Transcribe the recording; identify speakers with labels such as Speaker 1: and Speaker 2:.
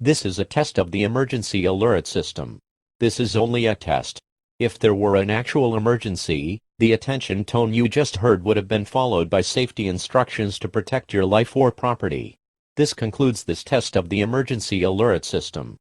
Speaker 1: This is a test of the emergency alert system. This is only a test. If there were an actual emergency, the attention tone you just heard would have been followed by safety instructions to protect your life or property. This concludes this test of the emergency alert system.